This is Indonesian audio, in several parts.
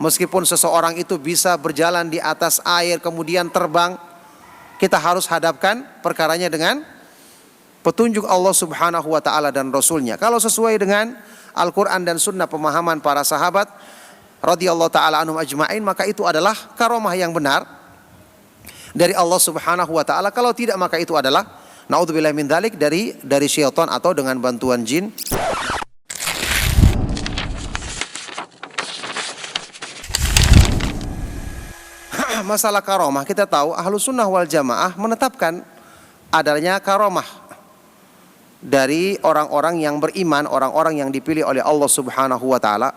meskipun seseorang itu bisa berjalan di atas air kemudian terbang, kita harus hadapkan perkaranya dengan petunjuk Allah Subhanahu wa ta'ala dan Rasulnya. Kalau sesuai dengan Al-Quran dan Sunnah pemahaman para sahabat radhiyallahu ta'ala anhum ajma'in, maka itu adalah karomah yang benar dari Allah Subhanahu wa ta'ala. Kalau tidak, maka itu adalah naudzubillahi min dzalik dari syaitan atau dengan bantuan jin. Masalah karomah, kita tahu Ahlus Sunnah wal Jamaah menetapkan adanya karomah dari orang-orang yang beriman, orang-orang yang dipilih oleh Allah Subhanahu wa ta'ala,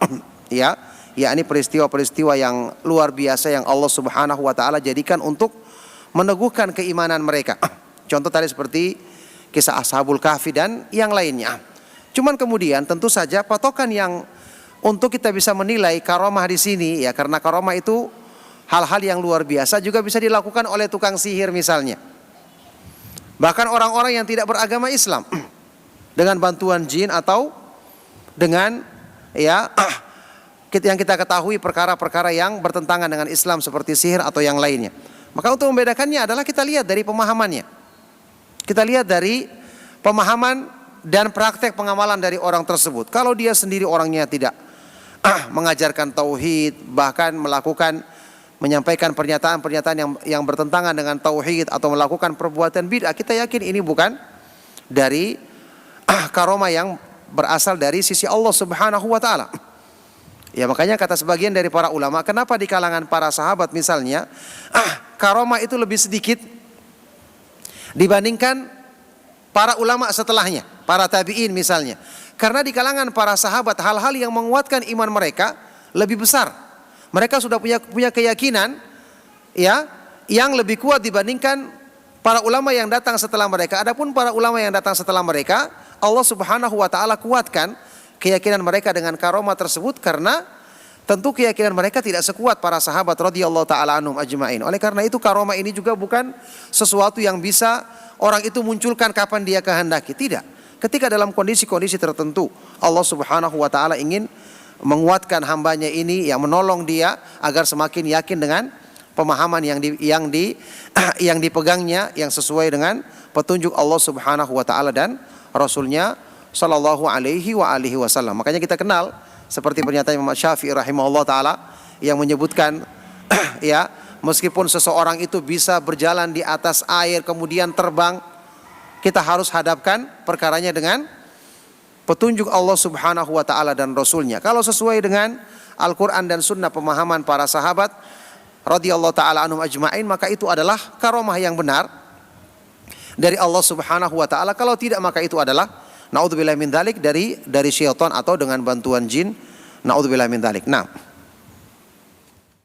ya, yakni peristiwa-peristiwa yang luar biasa yang Allah Subhanahu wa ta'ala jadikan untuk meneguhkan keimanan mereka. Contoh tadi seperti kisah Ashabul Kahfi dan yang lainnya. Cuman kemudian tentu saja patokan yang untuk kita bisa menilai karomah di sini, ya, karena karomah itu hal-hal yang luar biasa juga bisa dilakukan oleh tukang sihir misalnya. Bahkan orang-orang yang tidak beragama Islam dengan bantuan jin atau dengan, ya, yang kita ketahui perkara-perkara yang bertentangan dengan Islam seperti sihir atau yang lainnya. Maka untuk membedakannya adalah kita lihat dari pemahamannya. Kita lihat dari pemahaman dan praktek pengamalan dari orang tersebut. Kalau dia sendiri orangnya tidak mengajarkan tauhid, bahkan menyampaikan pernyataan-pernyataan yang bertentangan dengan tauhid atau melakukan perbuatan bid'ah, kita yakin ini bukan dari karomah yang berasal dari sisi Allah Subhanahu wa ta'ala. Ya, makanya kata sebagian dari para ulama, kenapa di kalangan para sahabat misalnya karomah itu lebih sedikit dibandingkan para ulama setelahnya, para tabi'in misalnya. Karena di kalangan para sahabat hal-hal yang menguatkan iman mereka lebih besar. Mereka sudah punya keyakinan, ya, yang lebih kuat dibandingkan para ulama yang datang setelah mereka. Adapun para ulama yang datang setelah mereka, Allah Subhanahu wa ta'ala kuatkan keyakinan mereka dengan karomah tersebut, karena tentu keyakinan mereka tidak sekuat para sahabat radhiyallahu ta'ala anhum ajma'in. Oleh karena itu karomah ini juga bukan sesuatu yang bisa orang itu munculkan kapan dia kehendaki. Tidak. Ketika dalam kondisi-kondisi tertentu Allah Subhanahu wa ta'ala ingin menguatkan hambanya ini, yang menolong dia agar semakin yakin dengan pemahaman yang dipegangnya, yang sesuai dengan petunjuk Allah Subhanahu wa ta'ala dan Rasulnya sallallahu alaihi wasallam. Makanya kita kenal seperti pernyataan Imam Syafi'i rahimahullah ta'ala yang menyebutkan ya, meskipun seseorang itu bisa berjalan di atas air kemudian terbang, kita harus hadapkan perkaranya dengan petunjuk Allah Subhanahu wa ta'ala dan Rasulnya. Kalau sesuai dengan Al-Quran dan Sunnah pemahaman para sahabat radhiyallahu ta'ala anhum ajma'in, maka itu adalah karomah yang benar dari Allah Subhanahu wa ta'ala. Kalau tidak, maka itu adalah naudzubillahi min dzalik dari syaitan atau dengan bantuan jin. Naudzubillahi min dzalik. Nah,